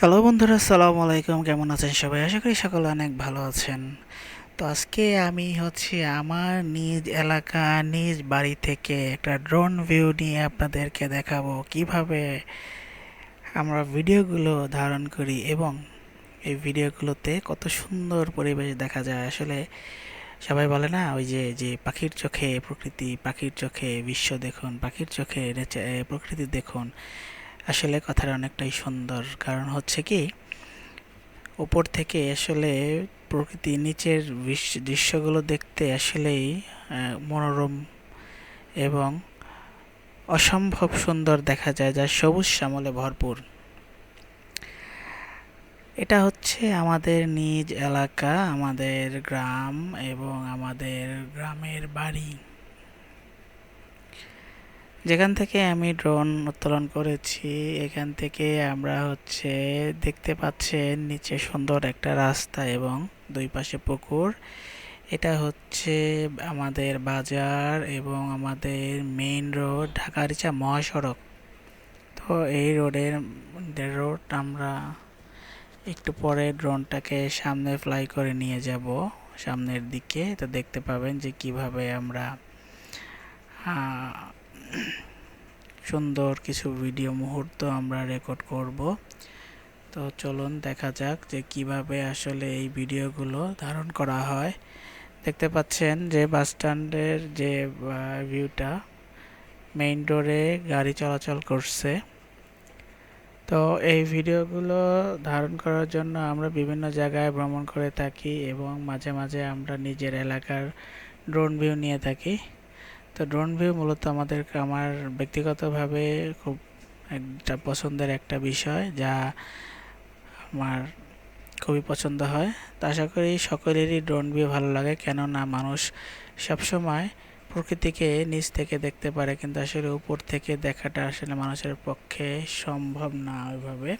Hello বন্ধুরা, আসসালামু আলাইকুম। কেমন আছেন সবাই? আশা করি সকলে অনেক ভালো আছেন। তো আজকে আমি আমার নিজ এলাকা, নিজ বাড়ি থেকে একটা ড্রোন ভিউ নিয়ে আপনাদেরকে দেখাবো কিভাবে আমরা ভিডিওগুলো ধারণ করি এবং এই ভিডিওগুলোতে কত সুন্দর পরিবেশ দেখা যায়। আসলে সবাই বলে না, ওই যে যে পাখির চোখে প্রকৃতি, পাখির চোখে বিশ্ব দেখুন, পাখির চোখে প্রকৃতি দেখুন। আসলে কথাটা অনেকটাই সুন্দর। কারণ হচ্ছে কি, উপর থেকে আসলে প্রকৃতির নিচের দৃশ্যগুলো দেখতে আসলেই মনোরম এবং অসম্ভব সুন্দর দেখা যায়, যা সবুজ শ্যামলে ভরপুর। এটা হচ্ছে আমাদের নিজ এলাকা, আমাদের গ্রাম এবং আমাদের গ্রামের বাড়ি, যেখান থেকে আমি ড্রোন উত্তোলন করেছি। এখান থেকে আমরা দেখতে পাচ্ছেন নিচে সুন্দর একটা রাস্তা এবং দুই পাশে পুকুর। এটা হচ্ছে আমাদের বাজার এবং আমাদের মেইন রোড, ঢাকা-আরিচা মহাসড়ক। তো এই রোড আমরা একটু পরে ড্রোনটাকে সামনে ফ্লাই করে নিয়ে যাব সামনের দিকে। তো দেখতে পাবেন যে কিভাবে আমরা সুন্দর কিছু ভিডিও মুহূর্ত আমরা রেকর্ড করব। তো চলুন দেখা যাক যে কিভাবে আসলে এই ভিডিওগুলো ধারণ করা হয়। দেখতে পাচ্ছেন যে বাস স্ট্যান্ডের যে ভিউটা, মেইন রোডে গাড়ি চলাচল করছে। তো এই ভিডিওগুলো ধারণ করার জন্য আমরা বিভিন্ন জায়গায় ভ্রমণ করে থাকি এবং মাঝে মাঝে আমরা নিজের এলাকার ড্রোন ভিউ নিয়ে থাকি। তো ড্রোন ভিউ মূলত আমার ব্যক্তিগতভাবে খুব একটা পছন্দের একটা বিষয়, যা আমার খুবই পছন্দ হয়। তো আশা করি সকলেরই ড্রোন ভিউ ভালো লাগে, কেননা মানুষ সবসময় প্রকৃতিকে নিচ থেকে দেখতে পারে, কিন্তু আসলে উপর থেকে দেখাটা আসলে মানুষের পক্ষে সম্ভব না ওইভাবে।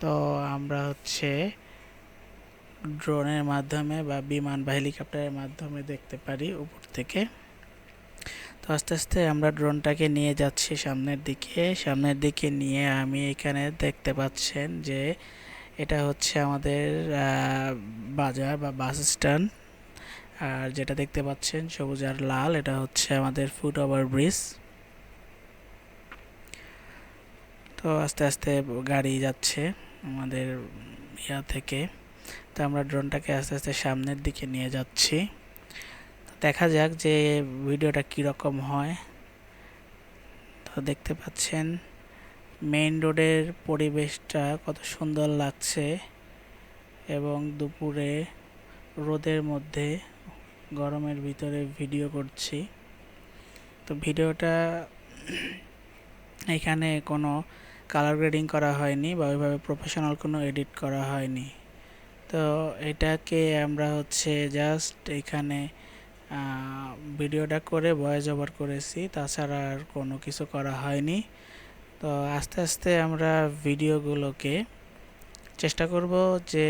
তো আমরা ড্রোনের মাধ্যমে বা বিমান বা হেলিকপ্টারের মাধ্যমে দেখতে পারি উপর থেকে। তো আস্তে আস্তে আমরা ড্রোনটাকে নিয়ে যাচ্ছি সামনের দিকে নিয়ে আমি এখানে দেখতে পাচ্ছেন যে এটা হচ্ছে আমাদের বাজার বা বাস স্ট্যান্ড। আর যেটা দেখতে পাচ্ছেন সবুজ আর লাল, এটা হচ্ছে আমাদের ফুট ওভার ব্রিজ। তো আস্তে আস্তে গাড়ি যাচ্ছে আমাদের থেকে। তো আমরা ড্রোনটাকে আস্তে আস্তে সামনের দিকে নিয়ে যাচ্ছি। তো দেখা যাক যে ভিডিওটা কীরকম হয়। তো দেখতে পাচ্ছেন মেইন রোডের পরিবেশটা কত সুন্দর লাগছে এবং দুপুরে রোদের মধ্যে গরমের ভিতরে ভিডিও করছি। তো ভিডিওটা এখানে কোনো কালার গ্রেডিং করা হয়নি বা ওইভাবে প্রফেশনাল কোনো এডিট করা হয়নি। তো এটাকে আমরা জাস্ট এখানে ভিডিওটা করে ভয়েস ওভার করেছি, তাছাড়া আর কোনো কিছু করা হয়নি। তো আস্তে আস্তে আমরা ভিডিওগুলোকে চেষ্টা করব যে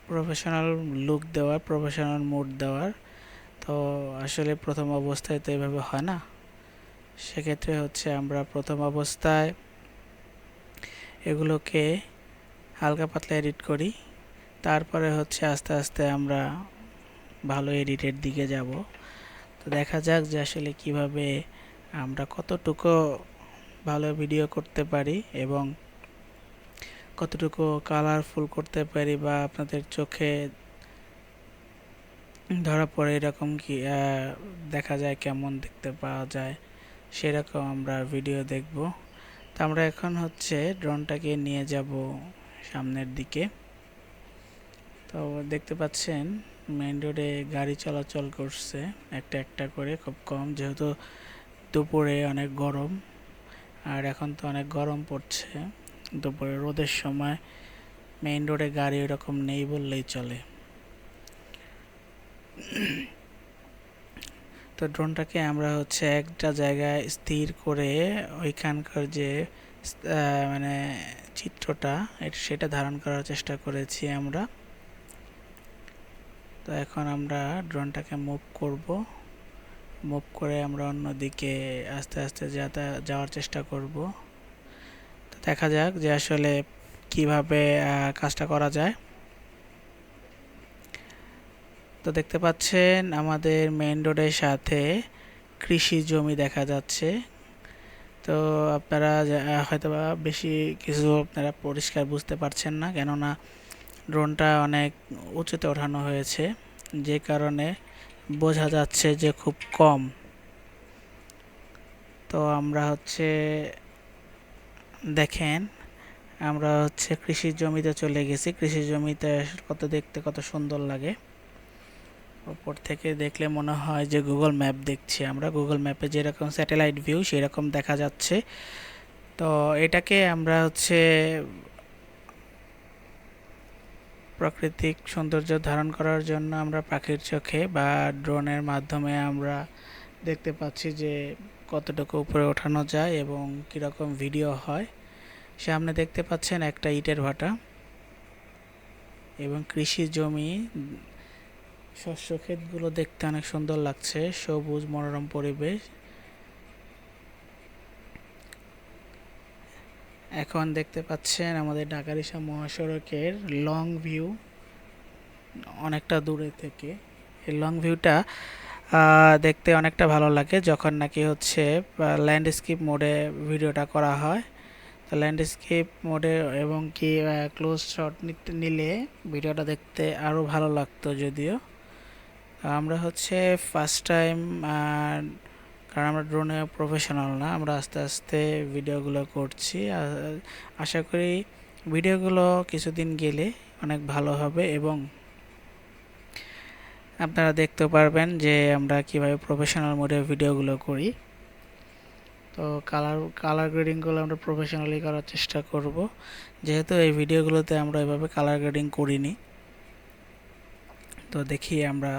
প্রফেশনাল লুক দেওয়ার, প্রফেশনাল মুড দেওয়ার। তো আসলে প্রথম অবস্থায় তো এভাবে হয় না। সেক্ষেত্রে আমরা প্রথম অবস্থায় এগুলোকে হালকা পাতলা এডিট করি। তারপরে আস্তে আস্তে আমরা ভালো এডিটের দিকে যাব। তো দেখা যাক যে আসলে কিভাবে আমরা কতটুকু ভালো ভিডিও করতে পারি এবং কতটুকু কালারফুল করতে পারি, বা আপনাদের চোখে ধরা পড়ে এরকম কি দেখা যায়, কেমন দেখতে পাওয়া যায়, সেরকম আমরা ভিডিও দেখব। তো আমরা এখন ড্রোনটাকে নিয়ে যাব সামনের দিকে। তো দেখতে পাচ্ছেন মেইন রোডে গাড়ি চলাচল করছে একটা একটা করে, খুব কম, যেহেতু দুপুরে অনেক গরম। আর এখন তো অনেক গরম পড়ছে, দুপুরে রোদের সময় মেইন রোডে গাড়ি এরকম নেই বললেই চলে। তো ড্রোনটাকে আমরা একটা জায়গায় স্থির করে ওইখানকার যে মানে চিত্রটা সেটা ধারণ করার চেষ্টা করেছি আমরা। তো এখন আমরা ড্রোনটাকে মুভ করে আমরা অন্যদিকে আস্তে আস্তে যাওয়ার চেষ্টা করব। তো দেখা যাক যে আসলে কিভাবে কাজটা করা যায়। তো দেখতে পাচ্ছেন আমাদের মেইন রোডের সাথে কৃষি জমি দেখা যাচ্ছে। তো আপনারা হয়তোবা বেশি কিছু আপনারা পরিষ্কার বুঝতে পারছেন না, কেননা ড্রোনটা অনেক উঁচুতে ওঠানো হয়েছে, যে কারণে বোঝা যাচ্ছে যে খুব কম। তো আমরা দেখেন আমরা কৃষি জমিতে চলে গেছি। কৃষি জমিতে দেখতে কত সুন্দর লাগে। উপর থেকে দেখলে মনে হয় যে গুগল ম্যাপ দেখছি আমরা। গুগল ম্যাপে যেরকম স্যাটেলাইট ভিউ সেরকম দেখা যাচ্ছে। তো এটাকে আমরা প্রাকৃতিক সৌন্দর্য ধারণ করার জন্য আমরা পাখির চোখে বা ড্রোনের মাধ্যমে আমরা দেখতে পাচ্ছি যে কতটুকু উপরে ওঠানো যায় এবং কীরকম ভিডিও হয়। সামনে দেখতে পাচ্ছেন একটা ইটের ভাটা এবং কৃষি জমি, শস্য ক্ষেতগুলো দেখতে অনেক সুন্দর লাগছে, সবুজ মনোরম পরিবেশ। এখন দেখতে পাচ্ছেন আমাদের ঢাকা-রিশা মহাসড়কের লং ভিউ অনেকটা দূরে থেকে। এই লং ভিউটা দেখতে অনেকটা ভালো লাগে যখন নাকি ল্যান্ডস্কেপ মোডে ভিডিওটা করা হয়। তো ল্যান্ডস্কেপ মোডে এবং কি ক্লোজ শট নিলে ভিডিওটা দেখতে আরও ভালো লাগতো। যদিও আমরা ফার্স্ট টাইম, কারণ আমরা ড্রোনে প্রফেশনাল না, আমরা আস্তে আস্তে ভিডিওগুলো করছি। আশা করি ভিডিওগুলো কিছুদিন গেলে অনেক ভালো হবে এবং আপনারা দেখতে পারবেন যে আমরা কিভাবে প্রফেশনাল মোডে ভিডিওগুলো করি। তো কালার গ্রেডিংগুলো আমরা প্রফেশনালি করার চেষ্টা করব, যেহেতু এই ভিডিওগুলোতে আমরা এভাবে কালার গ্রেডিং করিনি। তো দেখি আমরা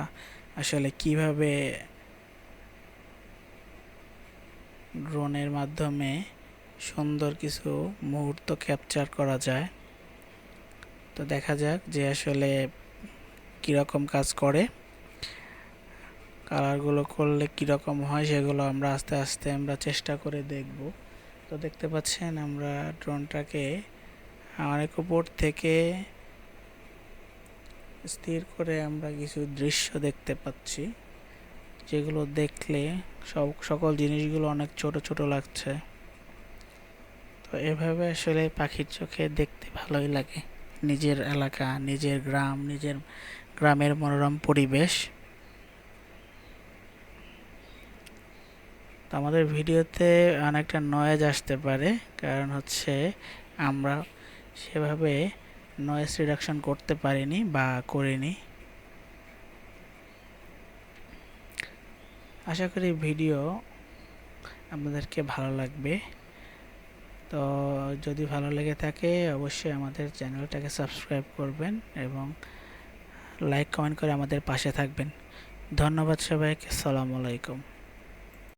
আসলে কিভাবে ড্রোনের মাধ্যমে সুন্দর কিছু মুহূর্ত ক্যাপচার করা যায়। তো দেখা যাক যে আসলে কীরকম কাজ করে, কালারগুলো করলে কীরকম হয়, সেগুলো আমরা আস্তে আস্তে চেষ্টা করে দেখব। তো দেখতে পাচ্ছেন আমরা ড্রোনটাকে অনেক উপর থেকে স্থির করে আমরা কিছু দৃশ্য দেখতে পাচ্ছি, যেগুলো দেখলে সকল জিনিসগুলো অনেক ছোট ছোট লাগছে। তো এভাবে আসলে পাখির চোখে দেখতে ভালোই লাগে নিজের এলাকা, নিজের গ্রাম, নিজের গ্রামের মনোরম পরিবেশ। তো আমাদের ভিডিওতে অনেকটা নয়েজ আসতে পারে, কারণ আমরা সেভাবে নয়েজ রিডাকশন করতে পারিনি বা করিনি। আশা করি ভিডিও আপনাদেরকে ভালো লাগবে। তো যদি ভালো লেগে থাকে অবশ্যই আমাদের চ্যানেলটাকে সাবস্ক্রাইব করবেন এবং লাইক কমেন্ট করে আমাদের পাশে থাকবেন। ধন্যবাদ সবাইকে। আসসালামু আলাইকুম।